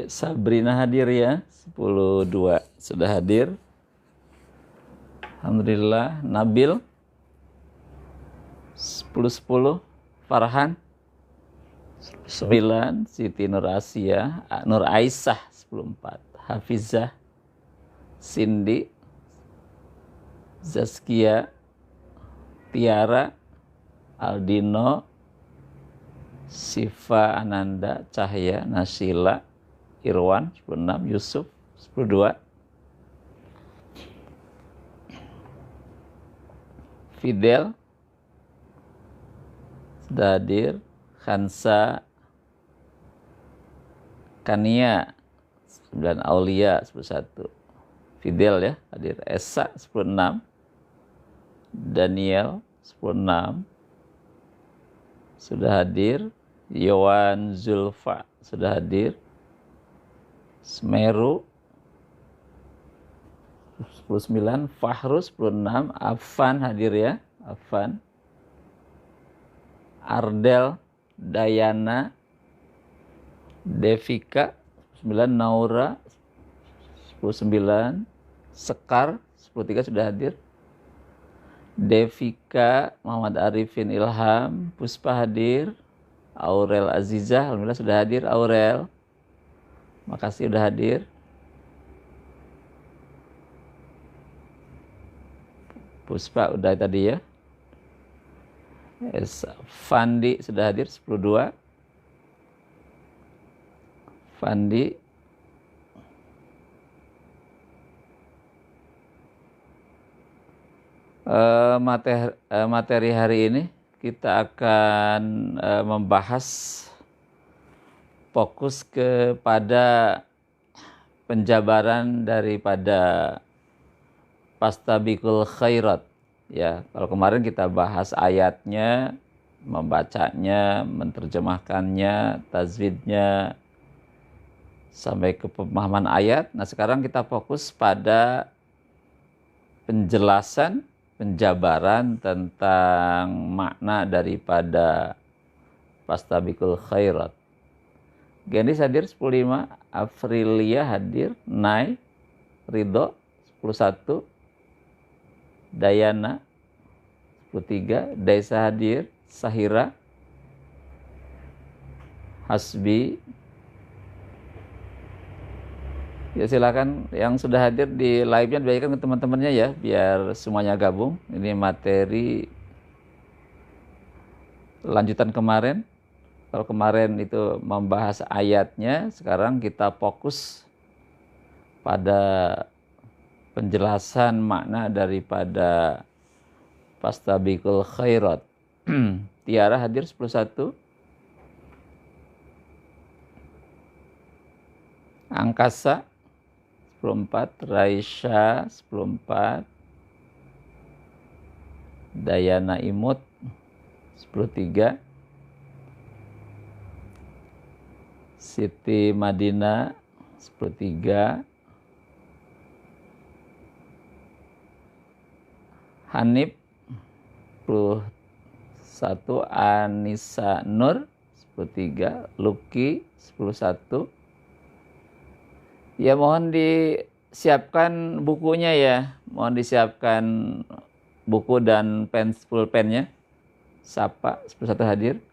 Sabrina hadir ya, 10.2 sudah hadir. Alhamdulillah. Nabil 10.10. Farhan 9. Siti Nur Asia, Nur Aisyah 10.4. Hafizah, Cindy, Zaskia, Tiara, Aldino, Siva Ananda, Cahya, Nasila, Irwan 10.6, Yusuf 10.2, Fidel sudah hadir, Khansa, Kania 9, Aulia 11, Fidel ya hadir, Esa 10.6, Daniel 10.6 sudah hadir, Yowan Zulfa sudah hadir, Semeru 10.9, Fahru 10.6, Afan hadir ya, Afan, Ardel, Dayana, Devika 9, Naura 10.9, Sekar 10.3 sudah hadir, Devika, Muhammad Arifin Ilham, Puspa hadir, Aurel Azizah, alhamdulillah sudah hadir. Aurel, makasih sudah hadir. Puspa udah tadi ya. Fandi sudah hadir 10.2. Fandi, materi hari ini kita akan membahas fokus kepada penjabaran daripada Fastabiqul Khairat ya. Kalau kemarin kita bahas ayatnya, membacanya, menerjemahkannya, tajwidnya sampai ke pemahaman ayat. Nah, sekarang kita fokus pada penjelasan, penjabaran tentang makna daripada Fastabiqul Khairat. Gendis hadir 10.5, Afrilia hadir, Nai, Ridho 10.1, Dayana 10.3, Daisa hadir, Sahira, Hasbi. Ya silakan yang sudah hadir di live-nya dibagikan ke teman-temannya ya, biar semuanya gabung. Ini materi lanjutan kemarin. Kalau kemarin itu membahas ayatnya, sekarang kita fokus pada penjelasan makna daripada Fastabiqul Khairat. Tiara hadir 10.1. Angkasa 10.4, Raisya 10.4, Dayana Imut 10.3, Siti Madina 10.3, Hanif 10.1, Anissa Nur 10.3, Luki 10.1. Ya mohon disiapkan bukunya ya, mohon disiapkan buku dan pulpennya. Sapa 10.1 hadir.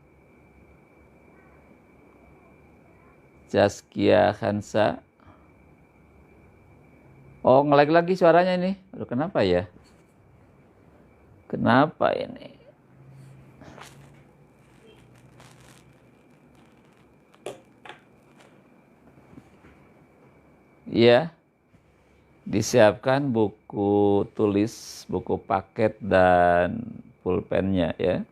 Zaskia Khansa. Oh, nge-lag lagi suaranya ini. Aduh, kenapa ya? Kenapa ini? Ya, disiapkan buku tulis, buku paket dan pulpennya ya.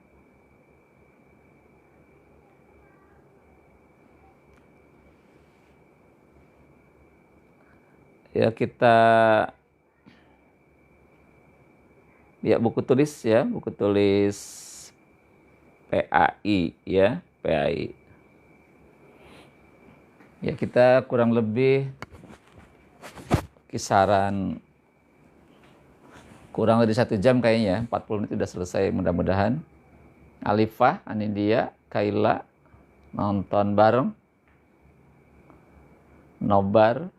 Ya kita ya buku tulis ya, buku tulis PAI ya, PAI. Ya kita kurang lebih kisaran kurang lebih 1 jam kayaknya, 40 menit sudah selesai mudah-mudahan. Alifah, Anindia, Kaila nonton bareng. nobar.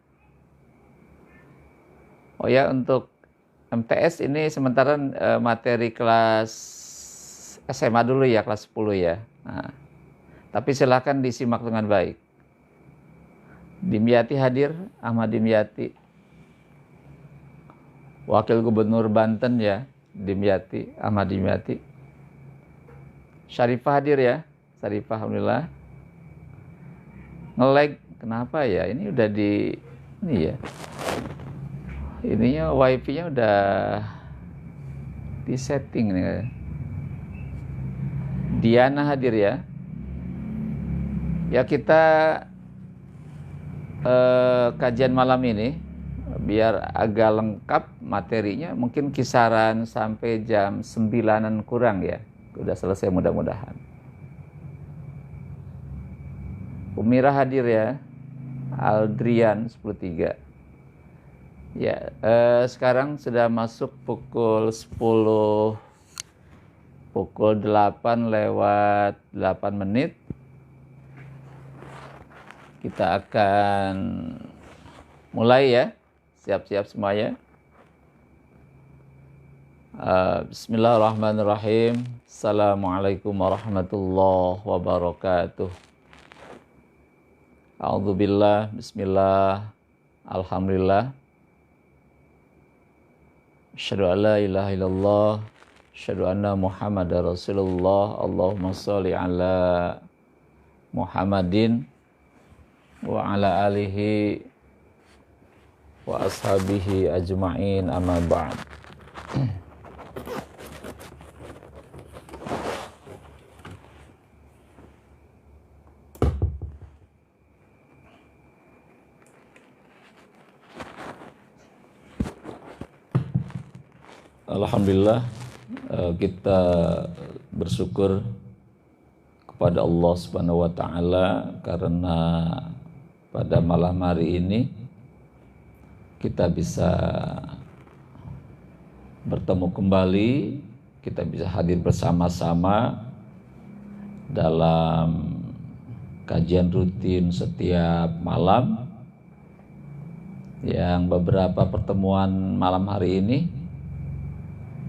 Oh ya, untuk MTS ini sementara materi kelas SMA dulu ya, kelas 10 ya. Nah, tapi silakan disimak dengan baik. Dimyati hadir, Ahmad Dimyati. Wakil Gubernur Banten ya, Dimyati, Ahmad Dimyati. Syarifah hadir ya, Syarifah alhamdulillah. Nge-lag, kenapa ya? Ini udah ini ya. Ininya wifi-nya udah di setting nih. Diana hadir ya. Ya kita kajian malam ini biar agak lengkap materinya, mungkin kisaran sampai jam 9-an kurang ya. Udah selesai mudah-mudahan. Umira hadir ya. Aldrian 10.3. Ya, sekarang sudah masuk pukul 10, pukul 8 lewat 8 menit. Kita akan mulai ya. Siap-siap semuanya. Bismillahirrahmanirrahim. Assalamualaikum warahmatullahi wabarakatuh. A'udzubillah, bismillah, alhamdulillah. Asyhadu an la ilaha illallah, asyhadu anna Muhammadar Rasulullah. Allahumma sholli ala Muhammadin wa ala alihi wa ashabihi ajma'in, amma ba'd. Alhamdulillah, kita bersyukur kepada Allah Subhanahu wa taala karena pada malam hari ini kita bisa bertemu kembali, kita bisa hadir bersama-sama dalam kajian rutin setiap malam, yang beberapa pertemuan malam hari ini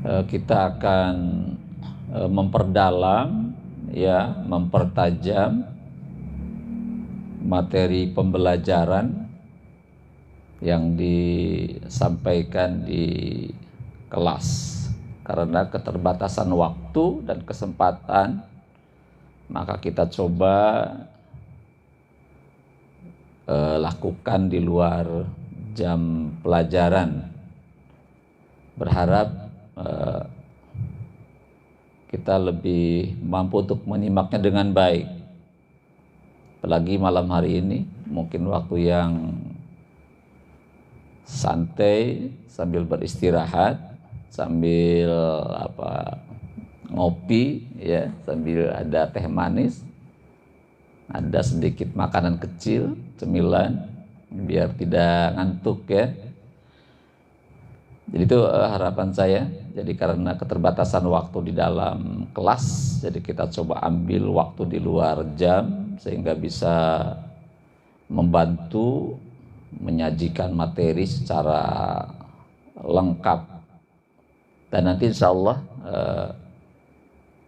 kita akan memperdalam ya, mempertajam materi pembelajaran yang disampaikan di kelas. Karena keterbatasan waktu dan kesempatan, maka kita coba lakukan di luar jam pelajaran. Berharap kita lebih mampu untuk menyimaknya dengan baik. Apalagi malam hari ini mungkin waktu yang santai sambil beristirahat, sambil ngopi ya, sambil ada teh manis, ada sedikit makanan kecil, cemilan biar tidak ngantuk ya. Jadi itu harapan saya. Jadi karena keterbatasan waktu di dalam kelas, jadi kita coba ambil waktu di luar jam sehingga bisa membantu menyajikan materi secara lengkap. Dan nanti insya Allah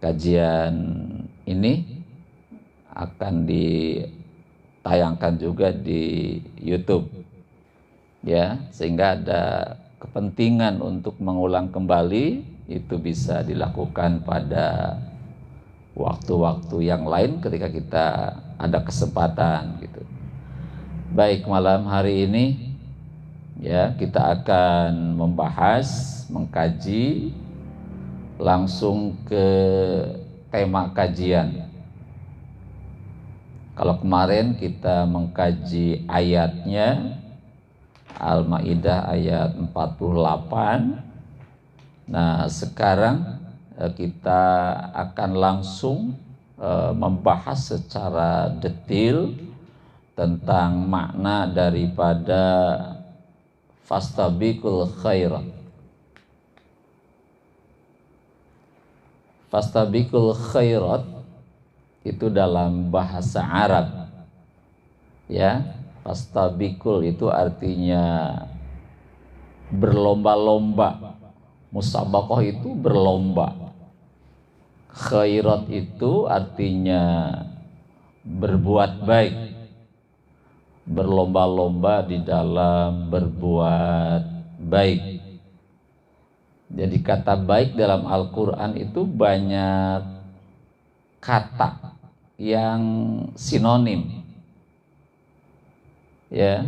kajian ini akan ditayangkan juga di YouTube ya, sehingga ada kepentingan untuk mengulang kembali itu bisa dilakukan pada waktu-waktu yang lain ketika kita ada kesempatan gitu. Baik, malam hari ini ya kita akan membahas, mengkaji langsung ke tema kajian. Kalau kemarin kita mengkaji ayatnya Al-Maidah ayat 48. Nah, sekarang kita akan langsung membahas secara detail tentang makna daripada fastabiqul khairat. Fastabiqul khairat itu dalam bahasa Arab ya, Fastabikul itu artinya berlomba-lomba. Musabaqah itu berlomba. Khairat itu artinya berbuat baik. Berlomba-lomba di dalam berbuat baik. Jadi kata baik dalam Al-Quran itu banyak kata yang sinonim. Ya.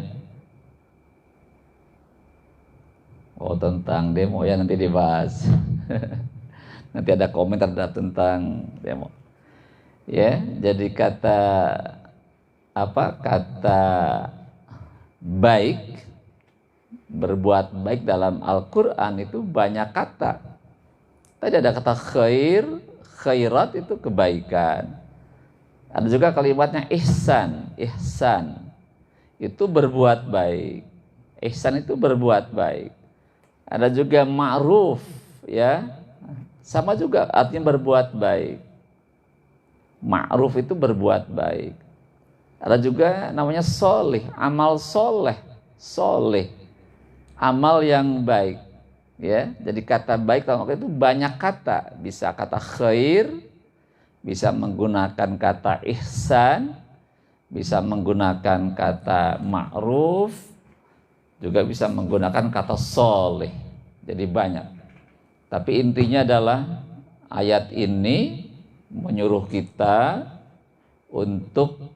Oh, tentang demo ya, nanti dibahas. Nanti ada komentar tentang demo. Ya, jadi kata baik, berbuat baik dalam Al-Quran itu banyak kata. Tadi ada kata khair, khairat itu kebaikan. Ada juga kalimatnya ihsan, ihsan itu berbuat baik. Ihsan itu berbuat baik. Ada juga ma'ruf, ya, sama juga artinya berbuat baik. Ma'ruf itu berbuat baik. Ada juga namanya soleh, amal soleh, soleh, amal yang baik. Ya, jadi kata baik dalam itu banyak kata. Bisa kata khair, bisa menggunakan kata ihsan, bisa menggunakan kata ma'ruf, juga bisa menggunakan kata soleh. Jadi banyak. Tapi intinya adalah ayat ini menyuruh kita untuk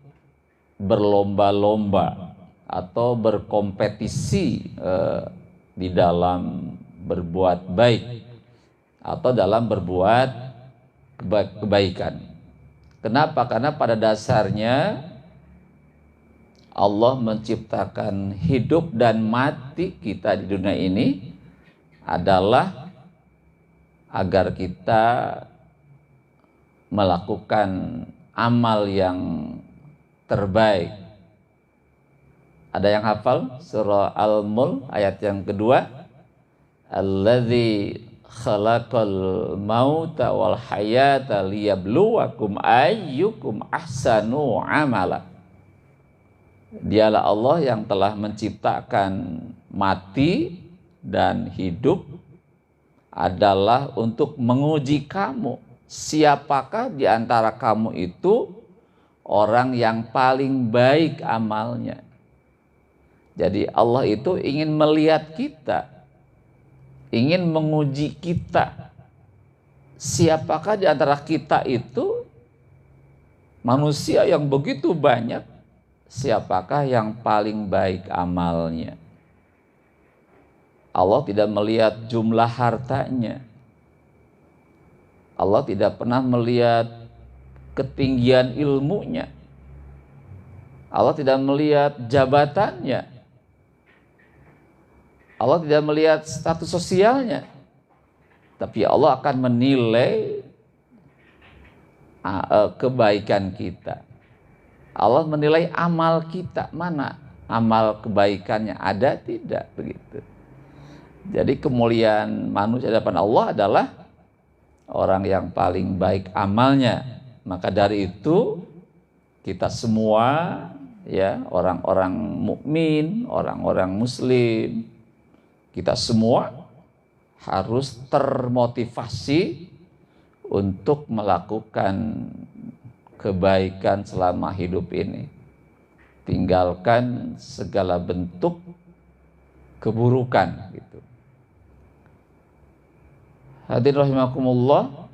berlomba-lomba atau berkompetisi di dalam berbuat baik atau dalam berbuat kebaikan. Kenapa? Karena pada dasarnya Allah menciptakan hidup dan mati kita di dunia ini adalah agar kita melakukan amal yang terbaik. Ada yang hafal surah Al-Mulk ayat yang kedua? Alladzi khalaqal mauta wal hayata liyabluwakum ayyukum ahsanu amala. Dialah Allah yang telah menciptakan mati dan hidup adalah untuk menguji kamu. Siapakah di antara kamu itu orang yang paling baik amalnya? Jadi Allah itu ingin melihat kita, ingin menguji kita. Siapakah di antara kita itu manusia yang begitu banyak, siapakah yang paling baik amalnya? Allah tidak melihat jumlah hartanya. Allah tidak pernah melihat ketinggian ilmunya. Allah tidak melihat jabatannya. Allah tidak melihat status sosialnya. Tapi Allah akan menilai kebaikan kita. Allah menilai amal kita, mana amal kebaikannya, ada tidak, begitu. Jadi kemuliaan manusia di hadapan Allah adalah orang yang paling baik amalnya. Maka dari itu kita semua, ya, orang-orang mukmin, orang-orang muslim, kita semua harus termotivasi untuk melakukan kebaikan selama hidup ini. Tinggalkan segala bentuk keburukan, gitu. Hadirin rahimakumullah,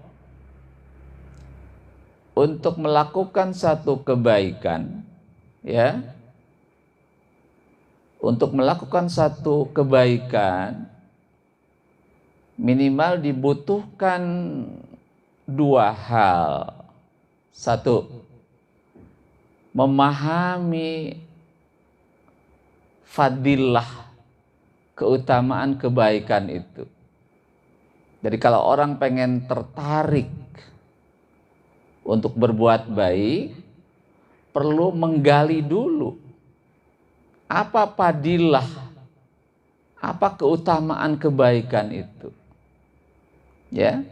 untuk melakukan satu kebaikan, ya, untuk melakukan satu kebaikan minimal dibutuhkan dua hal. Satu, memahami fadilah, keutamaan kebaikan itu. Jadi kalau orang pengen tertarik untuk berbuat baik, perlu menggali dulu apa fadilah, apa keutamaan kebaikan itu. Ya.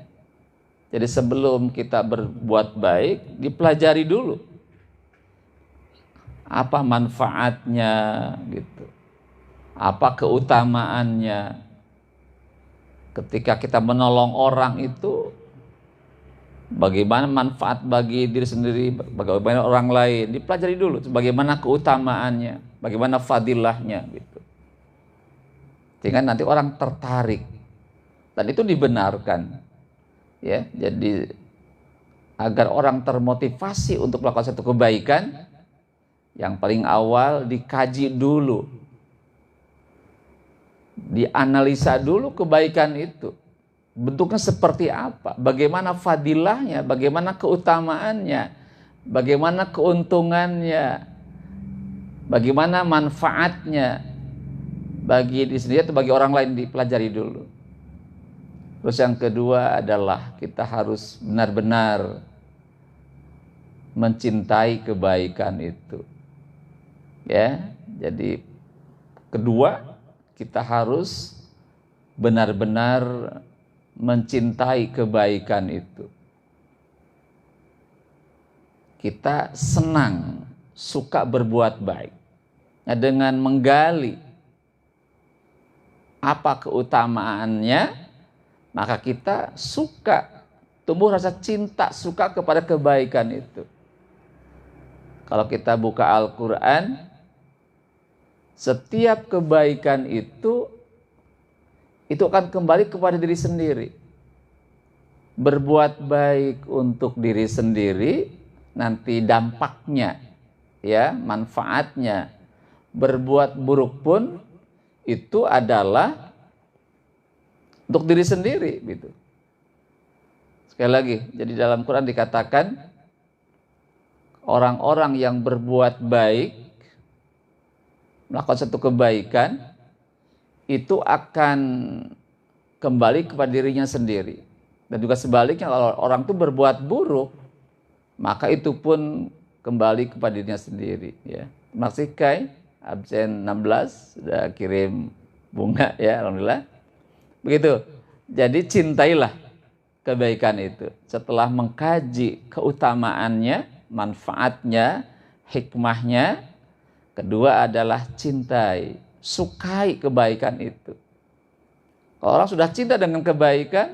Jadi sebelum kita berbuat baik, dipelajari dulu. apa manfaatnya gitu, apa keutamaannya. Ketika kita menolong orang itu, bagaimana manfaat bagi diri sendiri, bagaimana orang lain, dipelajari dulu bagaimana keutamaannya, bagaimana fadilahnya gitu. Sehingga nanti orang tertarik dan itu dibenarkan. Ya, jadi agar orang termotivasi untuk melakukan satu kebaikan, yang paling awal dikaji dulu, dianalisa dulu kebaikan itu. Bentuknya seperti apa, bagaimana fadilahnya, bagaimana keutamaannya, bagaimana keuntungannya, bagaimana manfaatnya bagi diri sendiri atau bagi orang lain, dipelajari dulu. Terus yang kedua adalah kita harus benar-benar mencintai kebaikan itu. Ya, jadi kedua, kita harus benar-benar mencintai kebaikan itu. Kita senang, suka berbuat baik. Nah, dengan menggali apa keutamaannya, maka kita suka, tumbuh rasa cinta, suka kepada kebaikan itu. Kalau kita buka Al-Quran, setiap kebaikan itu akan kembali kepada diri sendiri. Berbuat baik untuk diri sendiri, nanti dampaknya, ya, manfaatnya. Berbuat buruk pun itu adalah untuk diri sendiri, gitu. Sekali lagi, jadi dalam Quran dikatakan orang-orang yang berbuat baik, melakukan satu kebaikan, itu akan kembali kepada dirinya sendiri. Dan juga sebaliknya, kalau orang itu berbuat buruk, maka itu pun kembali kepada dirinya sendiri. Ya. Terima kasih Kai, absen 16, sudah kirim bunga ya, alhamdulillah. Begitu. Jadi cintailah kebaikan itu. Setelah mengkaji keutamaannya, manfaatnya, hikmahnya, kedua adalah cintai, sukai kebaikan itu. Kalau orang sudah cinta dengan kebaikan,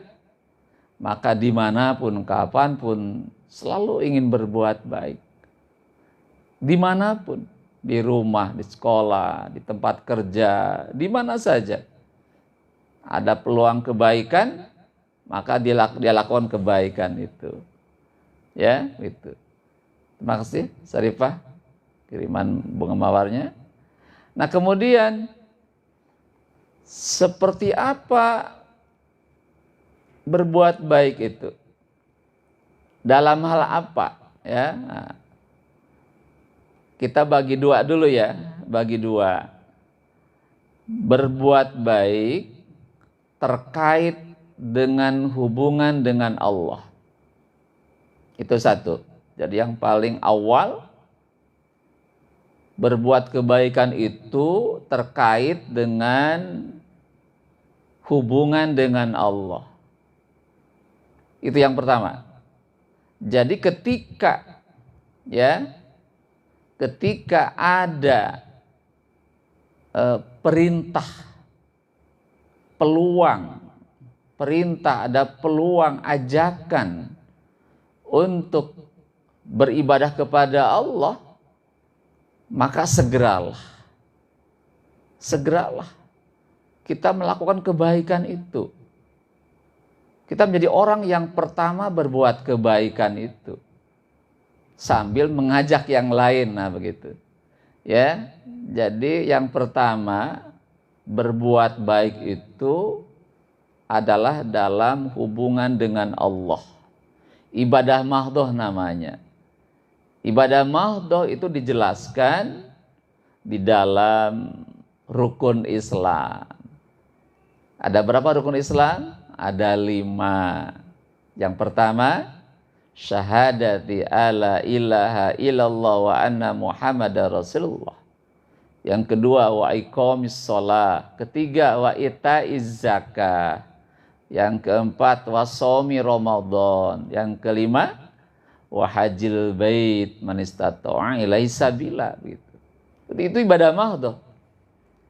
maka dimanapun, kapanpun, selalu ingin berbuat baik. Dimanapun, di rumah, di sekolah, di tempat kerja, di mana saja. Ada peluang kebaikan, maka dia lakukan kebaikan itu. Ya, gitu. Terima kasih, Sarifah, kiriman bunga mawarnya. Nah, kemudian seperti apa berbuat baik itu? Dalam hal apa? Ya, nah, kita bagi dua dulu ya, bagi dua. Berbuat baik terkait dengan hubungan dengan Allah. Itu satu. Jadi yang paling awal, berbuat kebaikan itu terkait dengan hubungan dengan Allah. Itu yang pertama. Jadi ketika ada perintah, peluang, ada peluang, ajakan untuk beribadah kepada Allah, maka segeralah kita melakukan kebaikan itu. Kita menjadi orang yang pertama berbuat kebaikan itu, sambil mengajak yang lain. Nah, begitu. Ya. Jadi yang pertama, berbuat baik itu adalah dalam hubungan dengan Allah. Ibadah mahdhah namanya. Ibadah mahdhah itu dijelaskan di dalam rukun Islam. Ada berapa rukun Islam? Ada 5. Yang pertama, syahadati alla ilaha illallah wa anna muhammadar rasulullah. Yang kedua, wa iqamis shalah. Ketiga, wa itaiz zakah. Yang keempat, wa shaumi ramadan. Yang kelima, wa hajjil bait man istata'a ilaihi sabila gitu. Jadi itu ibadah mahdhah.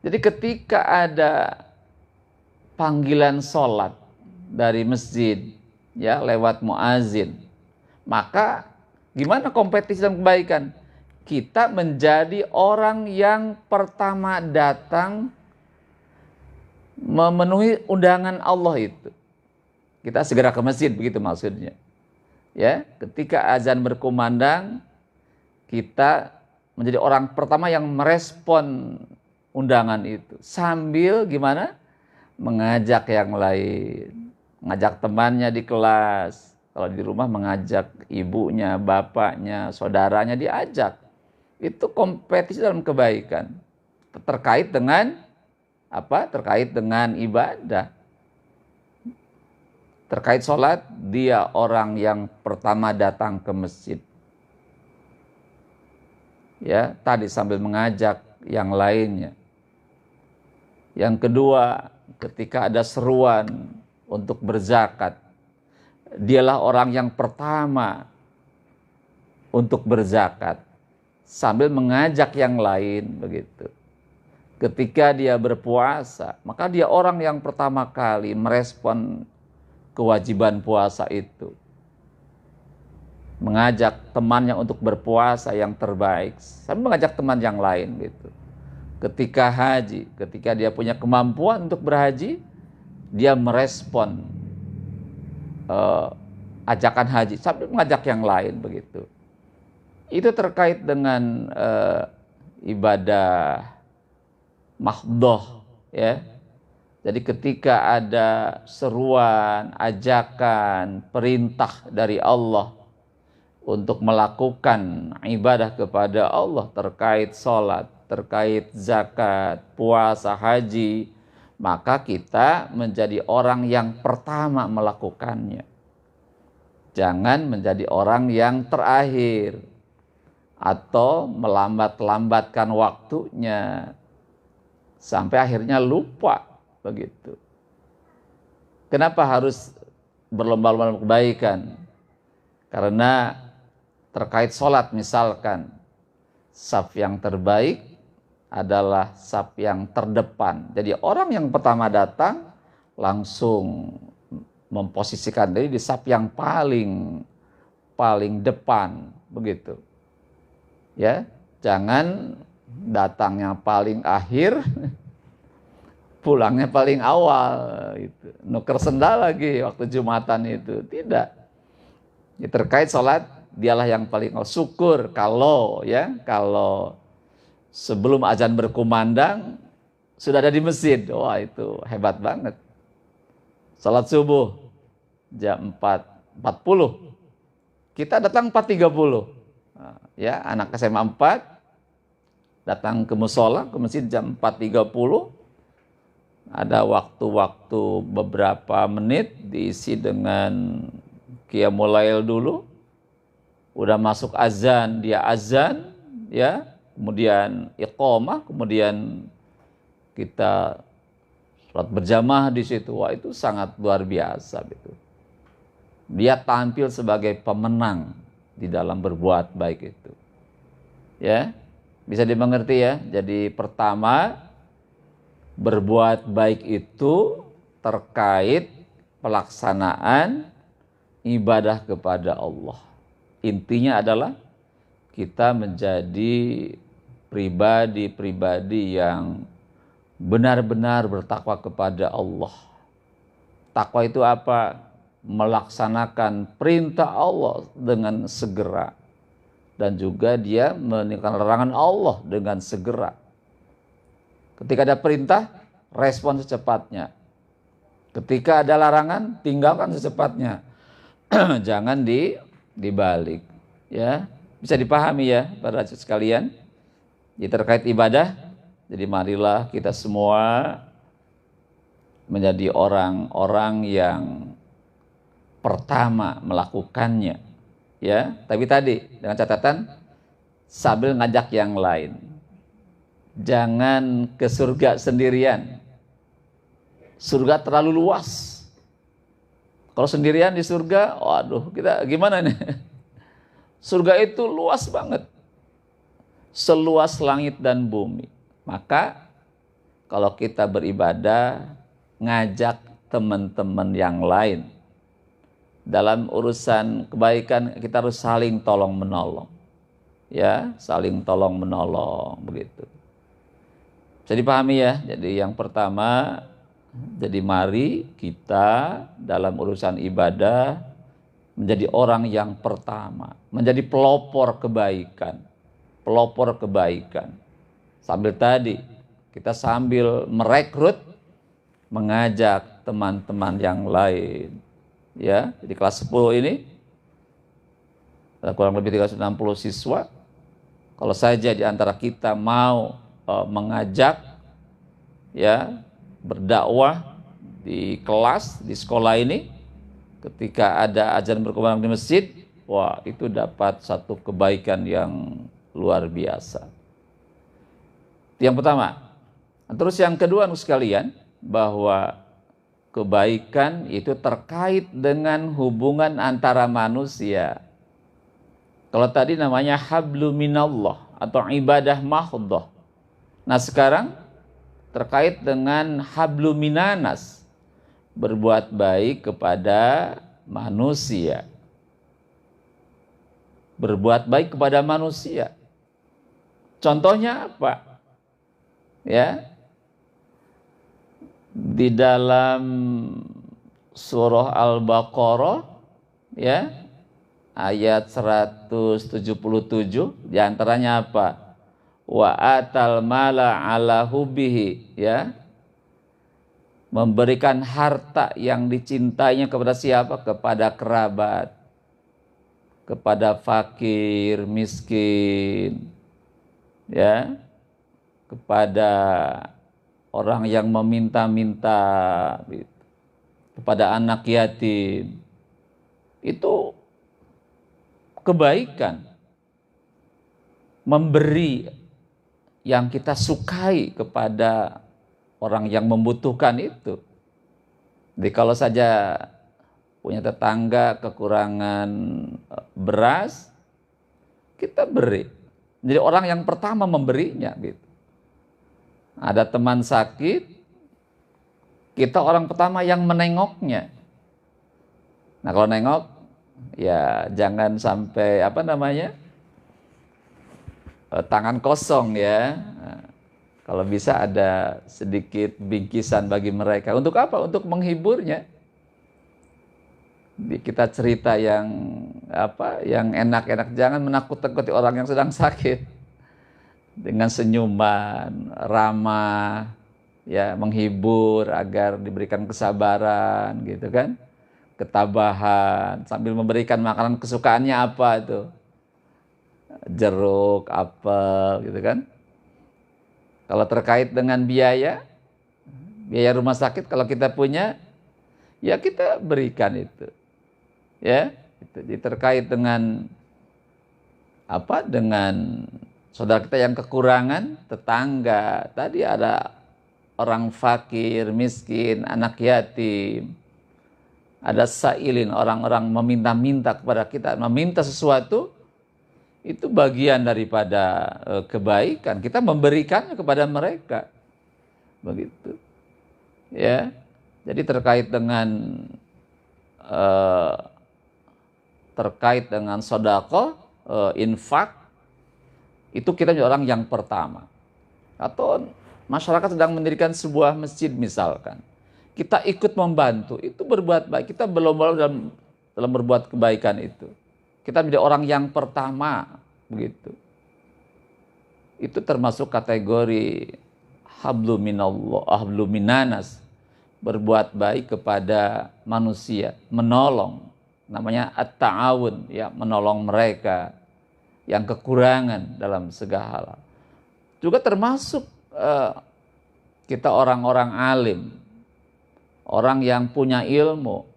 Jadi ketika ada panggilan sholat dari masjid ya lewat muazin, maka gimana kompetisi dalam kebaikan? Kita menjadi orang yang pertama datang memenuhi undangan Allah itu. Kita segera ke masjid, begitu maksudnya. Ya, ketika azan berkumandang, kita menjadi orang pertama yang merespon undangan itu. Sambil gimana? Mengajak yang lain. Mengajak temannya di kelas. Kalau di rumah mengajak ibunya, bapaknya, saudaranya diajak. Itu kompetisi dalam kebaikan. Terkait dengan apa? Terkait dengan ibadah. Terkait sholat, dia orang yang pertama datang ke masjid. Ya, tadi sambil mengajak yang lainnya. Yang kedua, ketika ada seruan untuk berzakat, dialah orang yang pertama untuk berzakat sambil mengajak yang lain begitu. Ketika dia berpuasa, maka dia orang yang pertama kali merespon kewajiban puasa itu. Mengajak temannya untuk berpuasa yang terbaik, sambil mengajak teman yang lain gitu. Ketika haji, ketika dia punya kemampuan untuk berhaji, dia merespon ajakan haji sambil mengajak yang lain begitu. Itu terkait dengan ibadah mahdhah ya. Jadi ketika ada seruan, ajakan, perintah dari Allah untuk melakukan ibadah kepada Allah terkait sholat, terkait zakat, puasa, haji, maka kita menjadi orang yang pertama melakukannya. Jangan menjadi orang yang terakhir atau melambat-lambatkan waktunya sampai akhirnya lupa begitu. Kenapa harus berlomba-lomba kebaikan? Karena terkait sholat misalkan, saf yang terbaik adalah saf yang terdepan. Jadi orang yang pertama datang langsung memposisikan diri di saf yang paling depan begitu. Ya, jangan datangnya paling akhir, pulangnya paling awal itu. Nuker sendal lagi waktu Jumatan itu. Tidak. Ya, terkait sholat dialah yang paling syukur kalau sebelum azan berkumandang sudah ada di masjid. Wah, itu hebat banget. Salat subuh jam 4.40. Kita datang 4.30. Ya, anak SMA 4 datang ke mushola, ke masjid jam 4.30. Ada waktu-waktu beberapa menit diisi dengan qiyamul lail dulu. Udah masuk azan, dia azan ya. Kemudian iqamah, kemudian kita sholat berjamaah di situ. Wah, itu sangat luar biasa gitu. Dia tampil sebagai pemenang di dalam berbuat baik itu. Ya, bisa dimengerti ya. Jadi pertama, berbuat baik itu terkait pelaksanaan ibadah kepada Allah. Intinya adalah kita menjadi pribadi-pribadi yang benar-benar bertakwa kepada Allah. Takwa itu apa? Melaksanakan perintah Allah dengan segera. Dan juga dia meninggalkan larangan Allah dengan segera. Ketika ada perintah, respon secepatnya. Ketika ada larangan, tinggalkan secepatnya. Jangan dibalik. Ya, bisa dipahami ya para sekalian. Jadi terkait ibadah, jadi marilah kita semua menjadi orang-orang yang pertama melakukannya. Ya, tapi tadi dengan catatan sambil ngajak yang lain. Jangan ke surga sendirian. Surga terlalu luas. Kalau sendirian di surga, waduh, kita gimana nih? Surga itu luas banget, seluas langit dan bumi. Maka kalau kita beribadah, ngajak teman-teman yang lain. Dalam urusan kebaikan kita harus saling tolong menolong. Ya, saling tolong menolong begitu. Bisa dipahami ya. Jadi yang pertama, jadi mari kita dalam urusan ibadah menjadi orang yang pertama, menjadi pelopor kebaikan. Pelopor kebaikan. Sambil tadi kita sambil merekrut, mengajak teman-teman yang lain. Ya, jadi kelas 10 ini kurang lebih 360 siswa. Kalau saja di antara kita mau mengajak, ya, berdakwah di kelas, di sekolah ini, ketika ada azan berkumandang di masjid, wah, itu dapat satu kebaikan yang luar biasa. Yang pertama. Terus yang kedua, sekalian, bahwa kebaikan itu terkait dengan hubungan antara manusia. Kalau tadi namanya hablu minallah atau ibadah mahdhah. Nah sekarang terkait dengan hablu minanas, berbuat baik kepada manusia. Berbuat baik kepada manusia. Contohnya apa? Ya. Di dalam surah Al-Baqarah, ya, ayat 177, diantaranya apa? Wa atal mala ala hubbihi, ya, memberikan harta yang dicintainya kepada siapa? Kepada kerabat, kepada fakir, miskin, ya, kepada orang yang meminta-minta, kepada anak yatim. Itu kebaikan. Memberi yang kita sukai kepada orang yang membutuhkan itu. Jadi kalau saja punya tetangga kekurangan beras, kita beri. Jadi orang yang pertama memberinya gitu. Ada teman sakit, kita orang pertama yang menengoknya. Nah kalau nengok, ya jangan sampai tangan kosong ya. Nah, kalau bisa ada sedikit bingkisan bagi mereka. Untuk apa? Untuk menghiburnya. Kita cerita yang enak-enak, jangan menakut-takuti orang yang sedang sakit. Dengan senyuman, ramah, ya, menghibur agar diberikan kesabaran gitu kan, ketabahan, sambil memberikan makanan kesukaannya apa itu, jeruk, apel gitu kan. Kalau terkait dengan biaya rumah sakit, kalau kita punya, ya kita berikan itu, ya. Jadi terkait dengan dengan saudara kita yang kekurangan, tetangga, tadi ada orang fakir, miskin, anak yatim, ada sailin, orang-orang meminta-minta kepada kita, meminta sesuatu, itu bagian daripada kebaikan. Kita memberikannya kepada mereka, begitu, ya. Jadi terkait dengan sedekah, infak, itu kita menjadi orang yang pertama. Atau masyarakat sedang mendirikan sebuah masjid misalkan, kita ikut membantu, itu berbuat baik. Kita belum dalam berbuat kebaikan itu. Kita menjadi orang yang pertama, begitu. Itu termasuk kategori hablu minallah, hablu minanas, berbuat baik kepada manusia, menolong. Namanya at-ta'awun, ya, menolong mereka yang kekurangan dalam segala hal. Juga termasuk kita orang-orang alim, orang yang punya ilmu,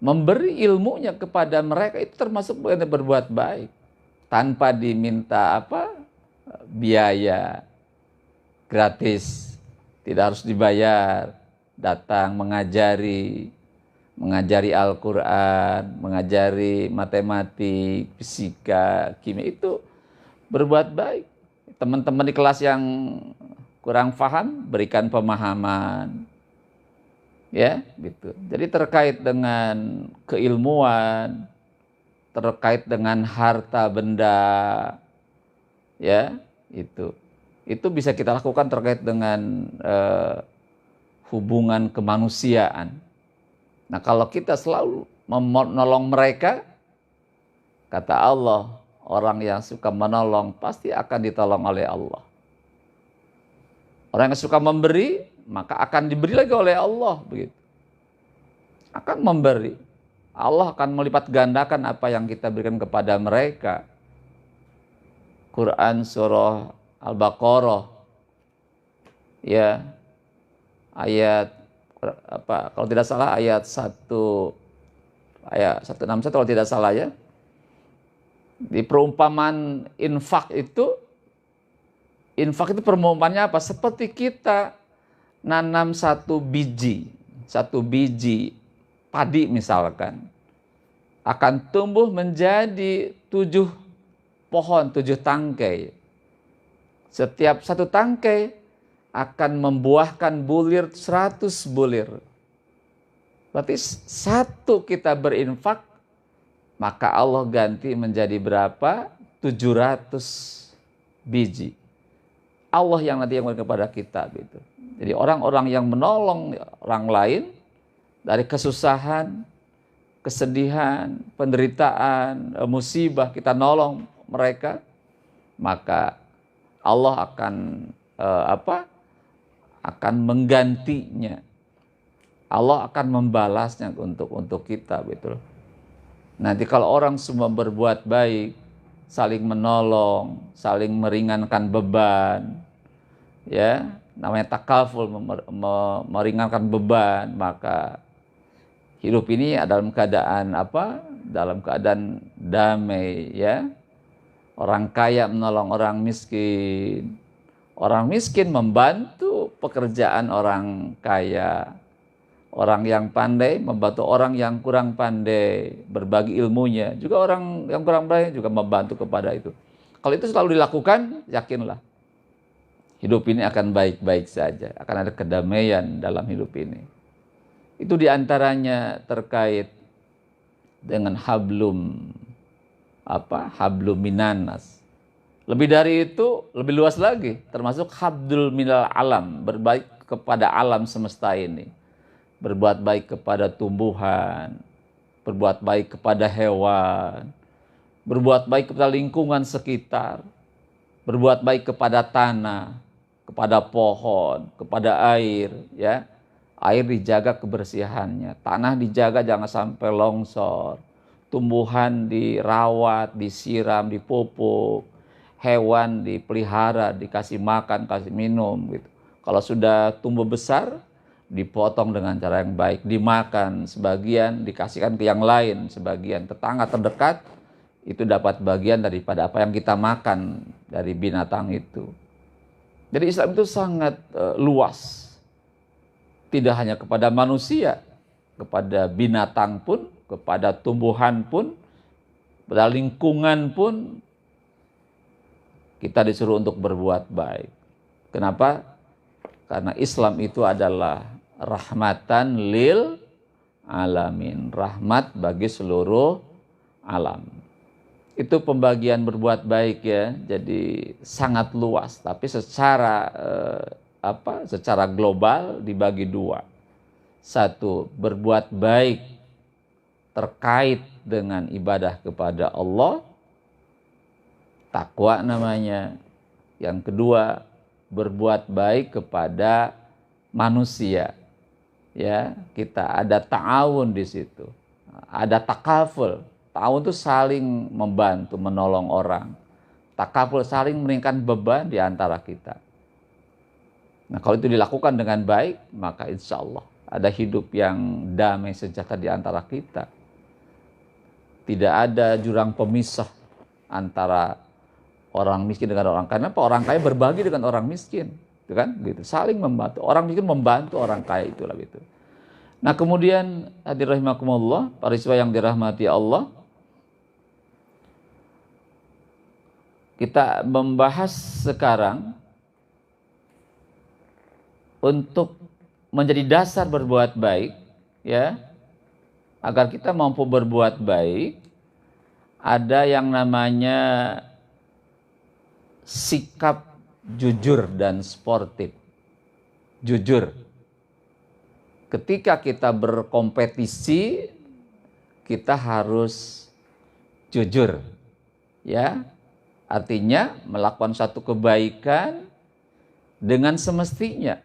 memberi ilmunya kepada mereka, itu termasuk berbuat baik tanpa diminta biaya, gratis, tidak harus dibayar, datang mengajari, mengajari Al-Quran, mengajari matematik, fisika, kimia, itu berbuat baik. Teman-teman di kelas yang kurang paham, berikan pemahaman. Ya, gitu. Jadi terkait dengan keilmuan, terkait dengan harta benda, ya, itu bisa kita lakukan terkait dengan hubungan kemanusiaan. Nah, kalau kita selalu menolong mereka, kata Allah, orang yang suka menolong pasti akan ditolong oleh Allah. Orang yang suka memberi, maka akan diberi lagi oleh Allah, begitu. Akan memberi. Allah akan melipat gandakan apa yang kita berikan kepada mereka. Quran surah Al-Baqarah, ya, ayat apa, kalau tidak salah ayat 161 kalau tidak salah, ya. Di perumpamaan infak itu perumpamannya apa? Seperti kita nanam satu biji padi misalkan, akan tumbuh menjadi 7 pohon, 7 tangkai. Setiap satu tangkai akan membuahkan bulir 100 bulir. Berarti satu kita berinfak, maka Allah ganti menjadi berapa? 700 biji. Allah yang nanti yang memberi kepada kita, gitu. Jadi orang-orang yang menolong orang lain dari kesusahan, kesedihan, penderitaan, musibah, kita nolong mereka, maka Allah akan akan menggantinya. Allah akan membalasnya untuk kita, betul. Nanti kalau orang semua berbuat baik, saling menolong, saling meringankan beban, ya, namanya takaful, meringankan beban, maka hidup ini dalam keadaan apa? Dalam keadaan damai, ya. Orang kaya menolong orang miskin. Orang miskin membantu pekerjaan orang kaya. Orang yang pandai membantu orang yang kurang pandai, berbagi ilmunya. Juga orang yang kurang pandai juga membantu kepada itu. Kalau itu selalu dilakukan, yakinlah hidup ini akan baik-baik saja. Akan ada kedamaian dalam hidup ini. Itu diantaranya terkait dengan hablum minanas. Lebih dari itu, lebih luas lagi, termasuk hablul minal alam, berbaik kepada alam semesta ini. Berbuat baik kepada tumbuhan, berbuat baik kepada hewan, berbuat baik kepada lingkungan sekitar, berbuat baik kepada tanah, kepada pohon, kepada air, ya. Air dijaga kebersihannya, tanah dijaga jangan sampai longsor, tumbuhan dirawat, disiram, dipupuk, hewan dipelihara, dikasih makan, kasih minum, gitu. Kalau sudah tumbuh besar, dipotong dengan cara yang baik, dimakan sebagian, dikasihkan ke yang lain sebagian, tetangga terdekat itu dapat bagian daripada apa yang kita makan dari binatang itu. Jadi Islam itu sangat luas, tidak hanya kepada manusia, kepada binatang pun, kepada tumbuhan pun, pada lingkungan pun kita disuruh untuk berbuat baik. Kenapa? Karena Islam itu adalah rahmatan lil alamin, rahmat bagi seluruh alam. Itu pembagian berbuat baik, ya. Jadi sangat luas, tapi secara secara global dibagi 2. 1, berbuat baik terkait dengan ibadah kepada Allah, takwa namanya. Yang kedua, berbuat baik kepada manusia, ya. Kita ada ta'awun di situ, ada takaful. Ta'awun itu saling membantu, menolong orang. Takaful saling meringankan beban di antara kita. Nah, kalau itu dilakukan dengan baik, maka insya Allah ada hidup yang damai sejahtera di antara kita. Tidak ada jurang pemisah antara orang miskin dengan orang kaya. Kenapa? Orang kaya berbagi dengan orang miskin, gitu kan? Gitu. Saling membantu. Orang miskin membantu orang kaya, itulah gitu. Nah kemudian hadir rahimakumullah, para siswa yang dirahmati Allah, kita membahas sekarang untuk menjadi dasar berbuat baik, ya, agar kita mampu berbuat baik, ada yang namanya sikap jujur dan sportif. Jujur. Ketika kita berkompetisi, kita harus jujur. Ya. Artinya melakukan satu kebaikan dengan semestinya.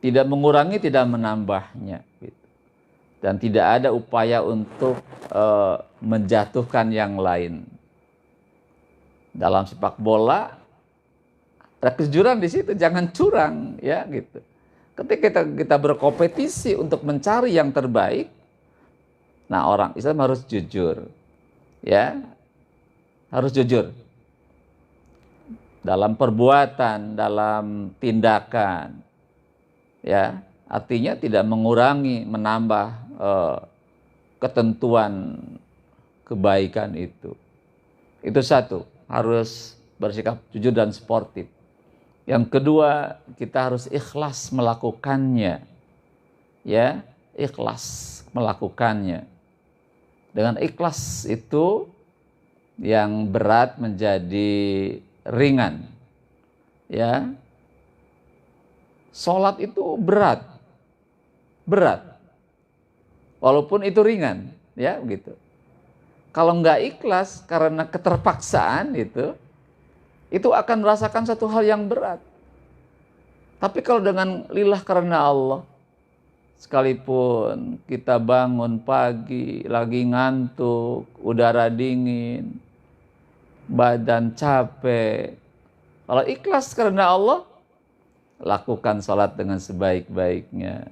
Tidak mengurangi, tidak menambahnya. Dan tidak ada upaya untuk menjatuhkan yang lain. Dalam sepak bola, ada kejujuran di situ, jangan curang, ya gitu. Ketika kita berkompetisi untuk mencari yang terbaik, nah orang Islam harus jujur, ya, harus jujur dalam perbuatan, dalam tindakan, ya, artinya tidak mengurangi, menambah ketentuan kebaikan itu. Itu satu, harus bersikap jujur dan sportif. Yang kedua, kita harus ikhlas melakukannya. Ya, ikhlas melakukannya. Dengan ikhlas itu yang berat menjadi ringan. Ya. Salat itu berat. Berat. Walaupun itu ringan, ya begitu. Kalau nggak ikhlas karena keterpaksaan itu akan merasakan satu hal yang berat. Tapi kalau dengan lillah karena Allah, sekalipun kita bangun pagi, lagi ngantuk, udara dingin, badan capek, kalau ikhlas karena Allah, lakukan sholat dengan sebaik-baiknya.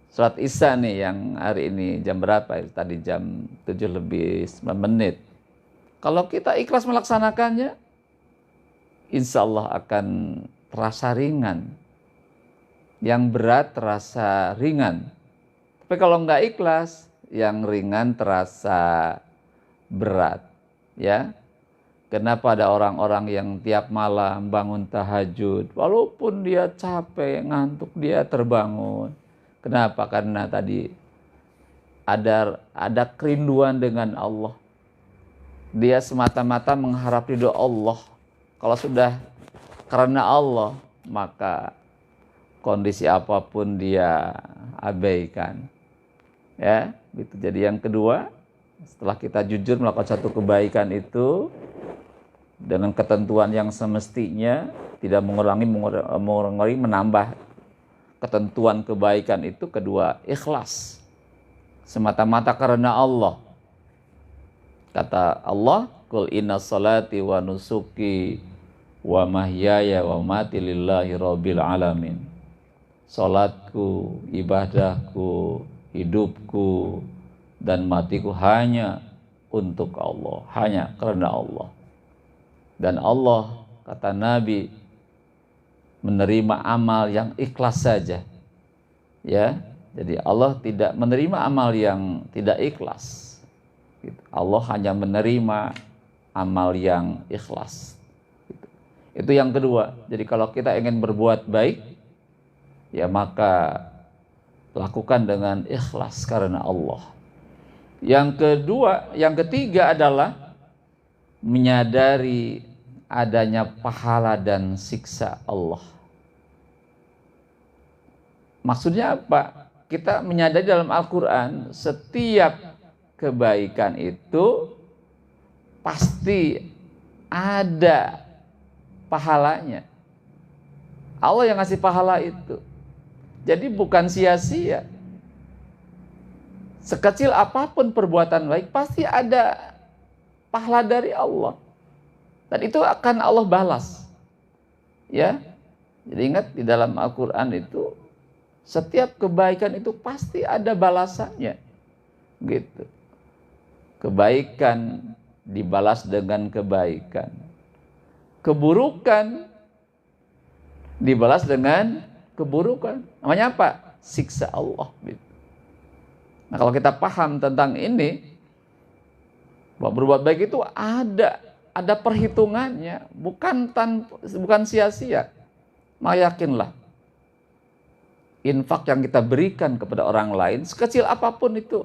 Sholat Isya nih yang hari ini jam berapa? Tadi jam 7:09. Kalau kita ikhlas melaksanakannya, insya Allah akan terasa ringan. Yang berat terasa ringan. Tapi kalau nggak ikhlas, yang ringan terasa berat. Ya, kenapa ada orang-orang yang tiap malam bangun tahajud, walaupun dia capek, ngantuk, dia terbangun. Kenapa? Karena tadi ada kerinduan dengan Allah. Dia semata-mata mengharap ridho Allah. Kalau sudah karena Allah, maka kondisi apapun dia abaikan. Ya, gitu. Jadi yang kedua, setelah kita jujur melakukan satu kebaikan itu dengan ketentuan yang semestinya, tidak mengurangi, menambah ketentuan kebaikan itu. Kedua, ikhlas. Semata-mata karena Allah. Kata Allah, "Qul inna salati wa nusuki wa mahyaya wa mati lillahi rabbil alamin." Salatku, ibadahku, hidupku, dan matiku hanya untuk Allah, hanya karena Allah. Dan Allah, kata Nabi, menerima amal yang ikhlas saja. Ya, jadi Allah tidak menerima amal yang tidak ikhlas. Allah hanya menerima amal yang ikhlas. Itu yang kedua. Jadi kalau kita ingin berbuat baik, ya maka lakukan dengan ikhlas karena Allah. Yang ketiga adalah menyadari adanya pahala dan siksa Allah. Maksudnya apa? Kita menyadari dalam Al-Quran setiap kebaikan itu pasti ada pahalanya. Allah yang ngasih pahala itu. Jadi bukan sia-sia. Sekecil apapun perbuatan baik pasti ada pahala dari Allah. Dan itu akan Allah balas. Ya. Jadi ingat di dalam Al-Quran itu setiap kebaikan itu pasti ada balasannya. Gitu. Kebaikan dibalas dengan kebaikan. Keburukan dibalas dengan keburukan. Namanya apa? siksa Allah. Nah, kalau kita paham tentang ini, bahwa berbuat baik itu ada perhitungannya, bukan sia-sia. Maka yakinlah, infak yang kita berikan kepada orang lain, sekecil apapun itu,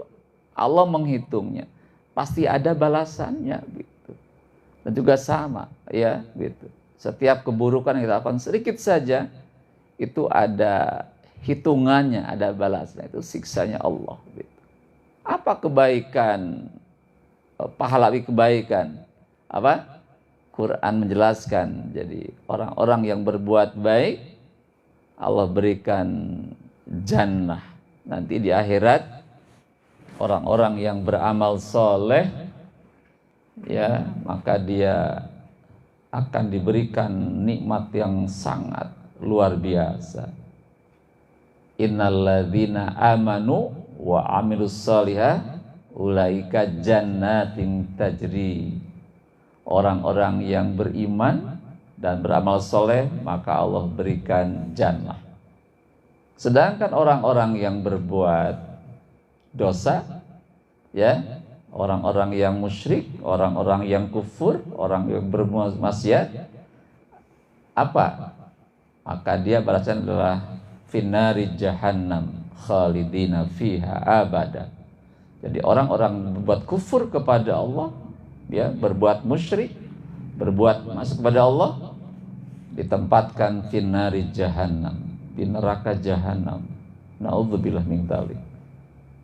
Allah menghitungnya. Pasti ada balasannya gitu. Dan juga sama, ya gitu. Setiap keburukan yang kita lakukan sedikit saja, itu ada hitungannya, ada balasannya. Itu siksanya Allah gitu. Apa kebaikan, pahala kebaikan? Apa? Quran menjelaskan. Jadi orang-orang yang berbuat baik, Allah berikan jannah. Nanti di akhirat, orang-orang yang beramal soleh, ya, maka dia akan diberikan nikmat yang sangat luar biasa. Innalladzina amanu wa amilus solihah ulaika jannatin tajri. Orang-orang yang beriman dan beramal soleh, maka Allah berikan jannah. Sedangkan orang-orang yang berbuat dosa, ya, orang-orang yang musyrik, orang-orang yang kufur, orang yang bermaksiat, apa? Maka dia balasan adalah finnari jahannam khalidina fiha abada. Jadi orang-orang berbuat kufur kepada Allah, ya, berbuat musyrik, berbuat masuk kepada Allah, ditempatkan finnari jahannam, di neraka jahanam. Na'udzubillah min dzalik.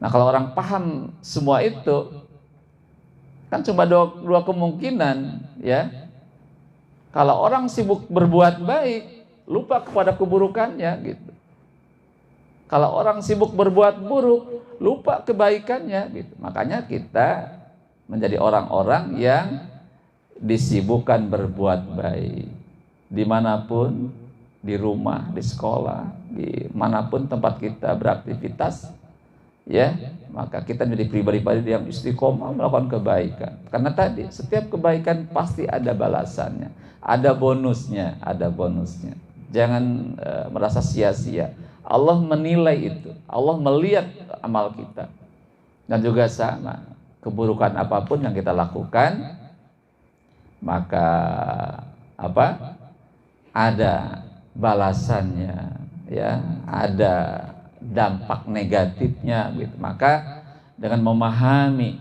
Nah, kalau orang paham semua itu, kan cuma dua kemungkinan, ya. Kalau orang sibuk berbuat baik, lupa kepada keburukannya gitu. Kalau orang sibuk berbuat buruk, lupa kebaikannya gitu. Makanya kita menjadi orang-orang yang disibukkan berbuat baik. Dimanapun, di rumah, di sekolah, dimanapun tempat kita beraktivitas, ya, maka kita menjadi pribadi-pribadi yang istiqomah melakukan kebaikan. Karena tadi, setiap kebaikan pasti ada balasannya, ada bonusnya, ada bonusnya. Jangan merasa sia-sia. Allah menilai itu, Allah melihat amal kita. Dan juga sama, keburukan apapun yang kita lakukan, maka apa? Ada balasannya, ya, ada dampak negatifnya gitu. Maka dengan memahami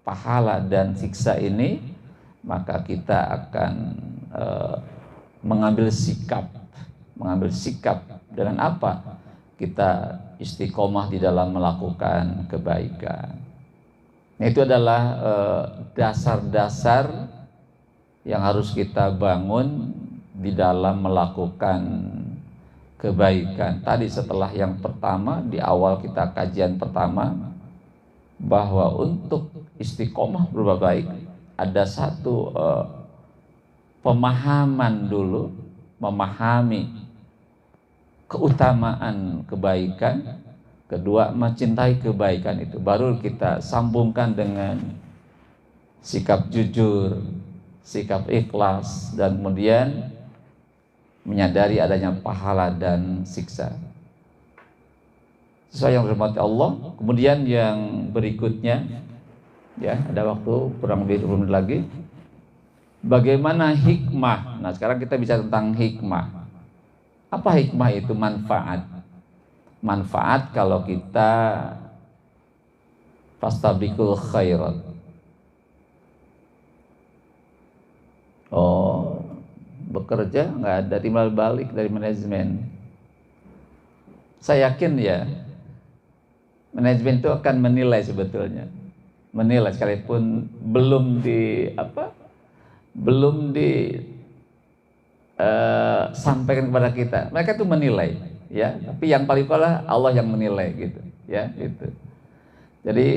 pahala dan siksa ini, maka kita akan mengambil sikap dengan apa? Kita istiqomah di dalam melakukan kebaikan. Itu adalah dasar-dasar yang harus kita bangun di dalam melakukan kebaikan. Tadi setelah yang pertama, di awal kita kajian pertama, bahwa untuk istiqomah berbuat baik ada satu pemahaman dulu, memahami keutamaan kebaikan. Kedua, mencintai kebaikan itu. Baru kita sambungkan dengan sikap jujur, sikap ikhlas, dan kemudian menyadari adanya pahala dan siksa. Sesuai yang dirahmati Allah. Kemudian yang berikutnya, ya, ada waktu kurang lebih 20 menit lagi. Bagaimana hikmah? Nah, sekarang kita bicara tentang hikmah. Apa hikmah itu? Manfaat kalau kita fastabiqul khairat. Oh, bekerja nggak ada timbal balik dari manajemen. Saya yakin, ya, manajemen itu akan menilai sebetulnya. Menilai sekalipun belum sampaikan kepada kita. Mereka itu menilai, ya. Tapi yang paling utama Allah yang menilai gitu, ya, gitu. Jadi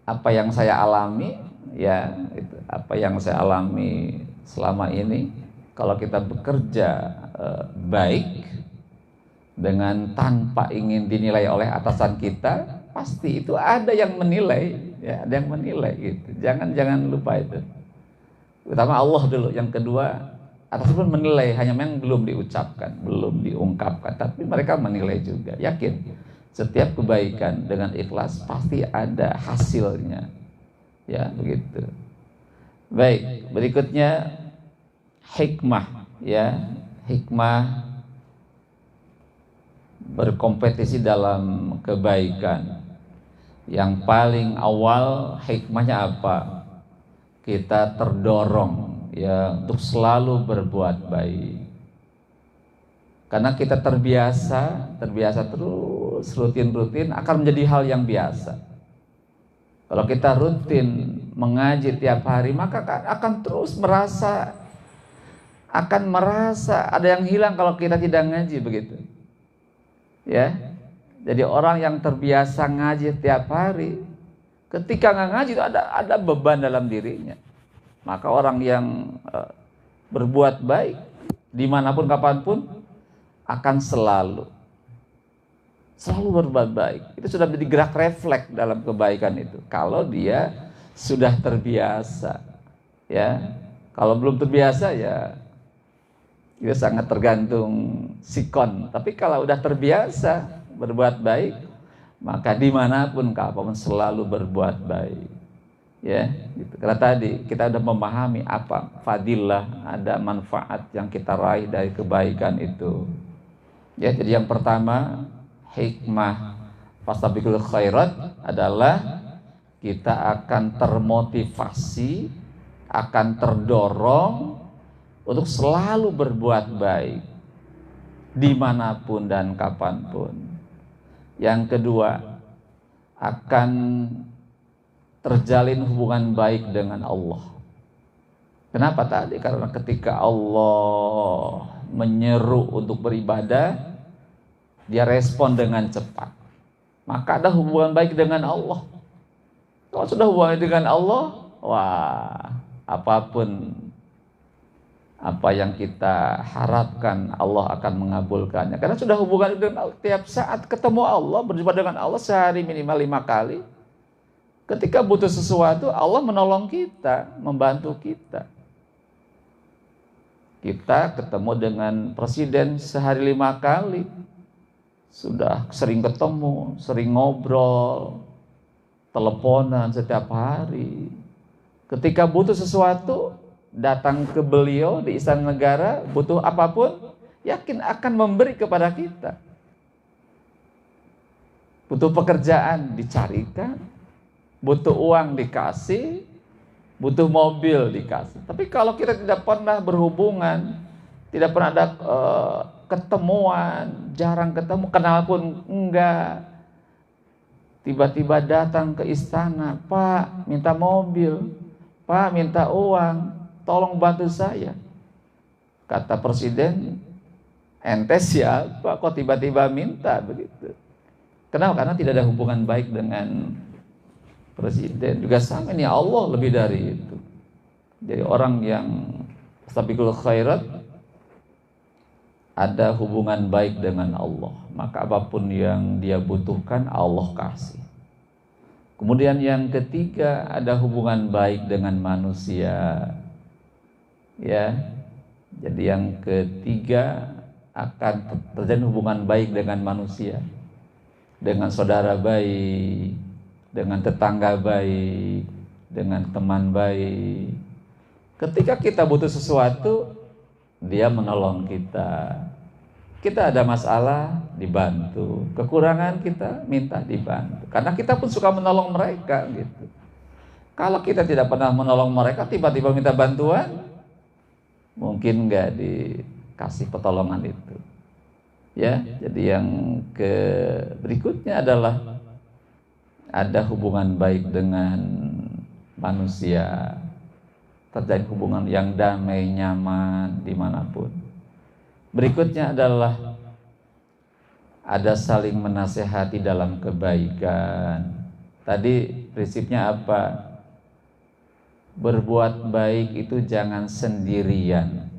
apa yang saya alami, ya, itu apa yang saya alami selama ini, kalau kita bekerja baik dengan tanpa ingin dinilai oleh atasan kita, pasti itu ada yang menilai, ya, ada yang menilai gitu. Jangan lupa itu. Pertama Allah dulu, yang kedua ataupun menilai, hanya memang belum diucapkan, belum diungkapkan, tapi mereka menilai juga, yakin setiap kebaikan dengan ikhlas pasti ada hasilnya, ya begitu. Baik, berikutnya hikmah, ya, hikmah berkompetisi dalam kebaikan. Yang paling awal hikmahnya apa? Kita terdorong, ya, untuk selalu berbuat baik. Karena kita terbiasa terus rutin akan menjadi hal yang biasa. Kalau kita rutin mengaji tiap hari, maka akan terus merasa ada yang hilang kalau kita tidak ngaji, begitu. Ya. Jadi orang yang terbiasa ngaji tiap hari, ketika nggak ngaji itu ada beban dalam dirinya. Maka orang yang berbuat baik dimanapun kapanpun akan selalu berbuat baik. Itu sudah menjadi gerak refleks dalam kebaikan itu. Kalau dia sudah terbiasa, ya. Kalau belum terbiasa, ya itu sangat tergantung sikon. Tapi kalau udah terbiasa berbuat baik, maka dimanapun kapanpun selalu berbuat baik. Ya, gitu. Karena tadi kita sudah memahami apa fadilah, ada manfaat yang kita raih dari kebaikan itu. Ya, jadi yang pertama hikmah fastabiqul khairat adalah kita akan termotivasi, akan terdorong untuk selalu berbuat baik dimanapun dan kapanpun. Yang kedua, akan terjalin hubungan baik dengan Allah. Kenapa tadi? Karena ketika Allah menyeru untuk beribadah, dia respon dengan cepat. Maka ada hubungan baik dengan Allah. Kalau sudah hubungan dengan Allah, wah, apapun apa yang kita harapkan Allah akan mengabulkannya. Karena sudah hubungan dengan Allah. Tiap saat ketemu Allah, berjumpa dengan Allah sehari minimal 5 kali. Ketika butuh sesuatu, Allah menolong kita, membantu kita. Kita ketemu dengan presiden sehari 5 kali. Sudah sering ketemu, sering ngobrol, teleponan setiap hari. Ketika butuh sesuatu, datang ke beliau di Istana Negara, butuh apapun, yakin akan memberi kepada kita. Butuh pekerjaan, dicarikan. Butuh uang, dikasih. Butuh mobil, dikasih. Tapi kalau kita tidak pernah berhubungan, tidak pernah ada ketemuan, jarang ketemu, kenal pun enggak, tiba-tiba datang ke istana, Pak minta mobil, Pak minta uang, tolong bantu saya. Kata presiden, ente siapa kok tiba-tiba minta begitu? Kenapa? Karena tidak ada hubungan baik dengan presiden. Juga sama, ini Allah lebih dari itu. Jadi orang yang fastabiqul khairat ada hubungan baik dengan Allah, maka apapun yang dia butuhkan Allah kasih. Kemudian yang ketiga, ada hubungan baik dengan manusia. Ya. Jadi yang ketiga, akan terjadi hubungan baik dengan manusia. Dengan saudara baik, dengan tetangga baik, dengan teman baik. Ketika kita butuh sesuatu, dia menolong kita. Kita ada masalah, dibantu. Kekurangan kita, minta dibantu. Karena kita pun suka menolong mereka gitu. Kalau kita tidak pernah menolong mereka, tiba-tiba minta bantuan, mungkin nggak dikasih pertolongan itu. Ya, jadi yang berikutnya adalah ada hubungan baik dengan manusia. Terjadi hubungan yang damai, nyaman dimanapun. Berikutnya adalah ada saling menasehati dalam kebaikan. Tadi prinsipnya apa? Berbuat baik itu jangan sendirian.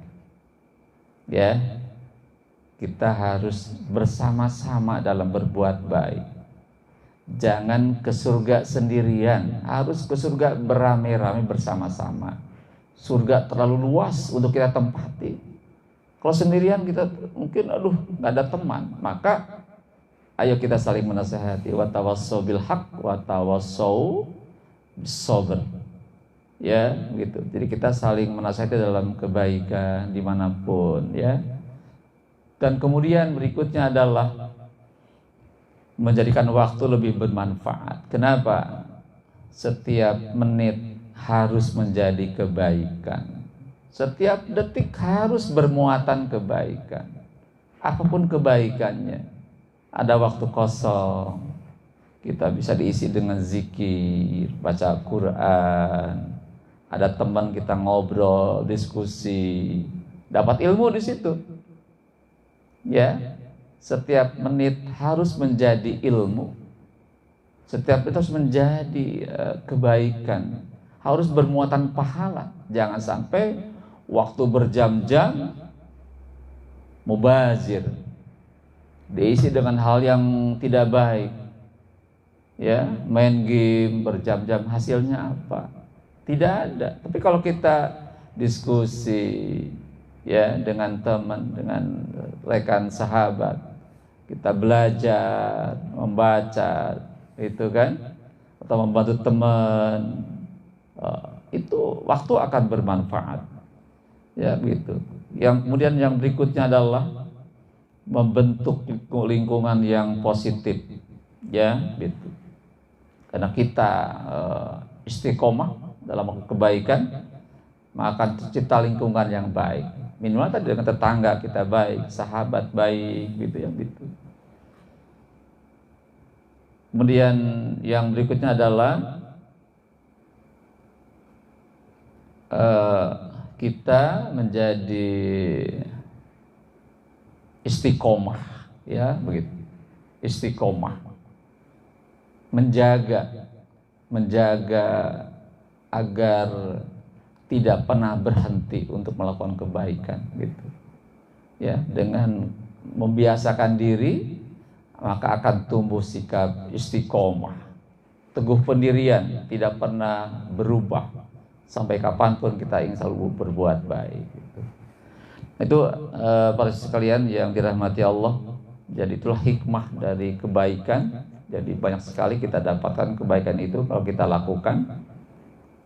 Ya. Kita harus bersama-sama dalam berbuat baik. Jangan ke surga sendirian, harus ke surga beramai-ramai bersama-sama. surga terlalu luas untuk kita tempati. Kalau sendirian kita mungkin nggak ada teman. Maka ayo kita saling menasehati. Wa tawassau bil haq wa tawassau bis sabr. Ya, gitu. Jadi kita saling menasehati dalam kebaikan dimanapun, ya. Dan kemudian berikutnya adalah menjadikan waktu lebih bermanfaat. Kenapa? Setiap menit harus menjadi kebaikan. Setiap detik harus bermuatan kebaikan. Apapun kebaikannya. Ada waktu kosong, kita bisa diisi dengan zikir, baca Quran. Ada teman kita ngobrol, diskusi, dapat ilmu di situ. Ya, setiap menit harus menjadi ilmu. Setiap menit harus menjadi kebaikan. Harus bermuatan pahala. Jangan sampai waktu berjam-jam mubazir, diisi dengan hal yang tidak baik, ya, main game berjam-jam, hasilnya apa? Tidak ada. Tapi kalau kita diskusi, ya, dengan teman, dengan rekan sahabat, kita belajar, membaca, itu kan, atau membantu teman, itu waktu akan bermanfaat. Ya, begitu. Yang kemudian yang berikutnya adalah membentuk lingkungan yang positif, ya, gitu. Karena kita istiqomah dalam kebaikan, maka akan tercipta lingkungan yang baik. Minimal tadi dengan tetangga kita baik, sahabat baik, gitu ya, gitu. Kemudian yang berikutnya adalah kita menjadi istiqomah, ya, begitu. Istiqomah, menjaga agar tidak pernah berhenti untuk melakukan kebaikan, gitu. Ya, dengan membiasakan diri, maka akan tumbuh sikap istiqomah, teguh pendirian, tidak pernah berubah. Sampai kapanpun kita ingin selalu berbuat baik, gitu. Itu para sekalian yang dirahmati Allah. Jadi itulah hikmah dari kebaikan. Jadi banyak sekali kita dapatkan kebaikan itu kalau kita lakukan.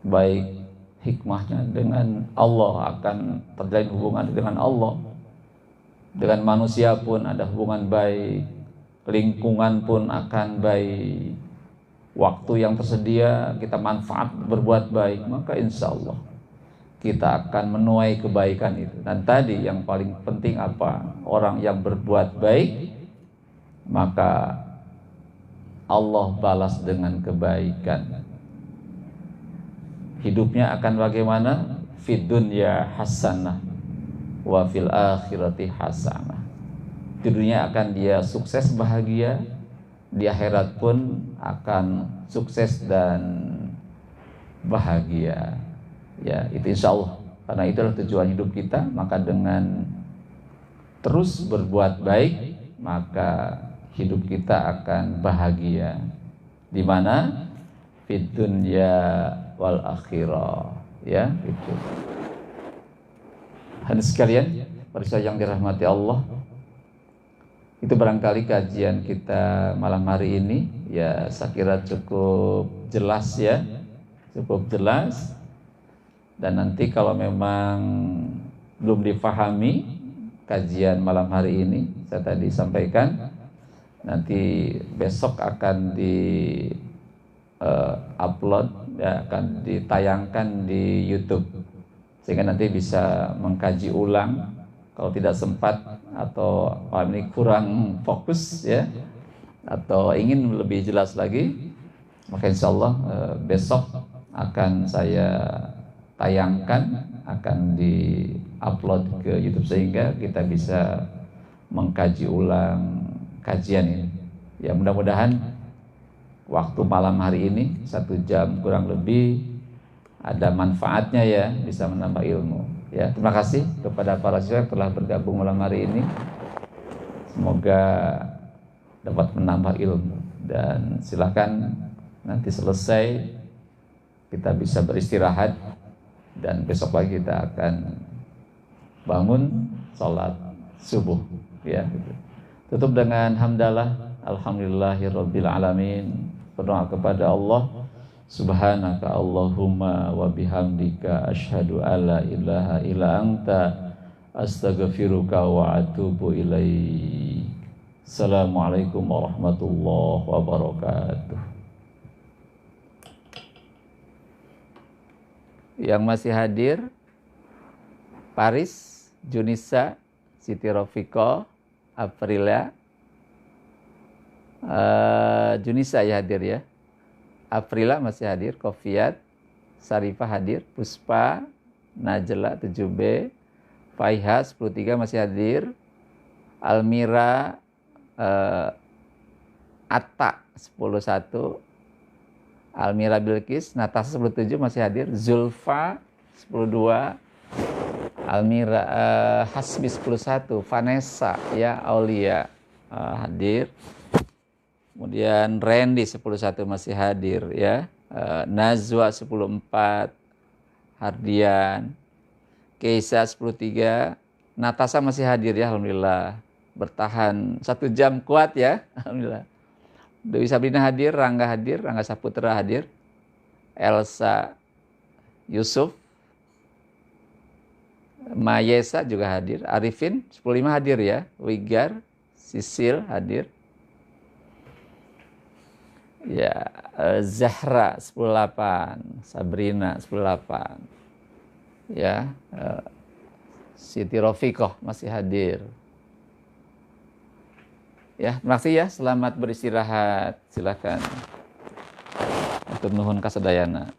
Baik hikmahnya dengan Allah, akan terjalin hubungan dengan Allah. Dengan manusia pun ada hubungan baik, lingkungan pun akan baik. Waktu yang tersedia kita manfaat berbuat baik, maka insya Allah kita akan menuai kebaikan itu. Dan tadi yang paling penting apa? Orang yang berbuat baik, maka Allah balas dengan kebaikan. Hidupnya akan bagaimana? Fid dunya hasanah wa fil akhirati hasanah. Di dunia akan dia sukses bahagia, di akhirat pun akan sukses dan bahagia. Ya, itu insya Allah. Karena itulah tujuan hidup kita. Maka dengan terus berbuat baik, maka hidup kita akan bahagia. Di mana? Fid dunya wal akhirah. Ya, itu. Hadirin sekalian, para yang dirahmati Allah, itu barangkali kajian kita malam hari ini. Ya, saya kira cukup jelas, ya, cukup jelas. Dan nanti kalau memang belum difahami kajian malam hari ini, saya tadi sampaikan, nanti besok akan di upload, ya, akan ditayangkan di YouTube, sehingga nanti bisa mengkaji ulang. Kalau tidak sempat atau ini kurang fokus, ya, atau ingin lebih jelas lagi, maka insya Allah besok akan saya tayangkan, akan di-upload ke YouTube, sehingga kita bisa mengkaji ulang kajian ini. Ya, mudah-mudahan waktu malam hari ini 1 jam kurang lebih ada manfaatnya, ya, bisa menambah ilmu. Ya, terima kasih kepada para siswa yang telah bergabung malam hari ini. Semoga dapat menambah ilmu, dan silakan nanti selesai kita bisa beristirahat, dan besok pagi kita akan bangun sholat subuh, ya. Tutup dengan hamdalah, alhamdulillahirabbil alamin. Berdoa kepada Allah, subhanaka Allahumma wa bihamdika asyhadu alla ilaha illa anta astaghfiruka wa atubu ilaik. Assalamualaikum warahmatullahi wabarakatuh. Yang masih hadir, Paris, Junisa, Siti Rofiko, Aprila, Junisa ya hadir ya. Aprila masih hadir, Kofiat, Sarifah hadir, Puspa, Najla 7B, Faiha 103 masih hadir, Almira, Atta 101, Almira Bilkis, Natasha 107 masih hadir, Zulfa 102, Almira Hasbi 101, Vanessa ya Aulia hadir. Kemudian Randy 101 masih hadir ya. Nazwa 104, Hardian, Keisa 103, Natasha masih hadir ya, alhamdulillah. Bertahan 1 jam kuat ya, alhamdulillah. Dewi Sabrina hadir, Rangga Saputra hadir, Elsa, Yusuf, Mayesa juga hadir, Arifin 105 hadir ya, Wigar, Sisil hadir, ya, Zahra 108, Sabrina 108, ya, Siti Rofikoh masih hadir. Ya, terima kasih ya, selamat beristirahat. Silakan. Atur nuhun kasadayana.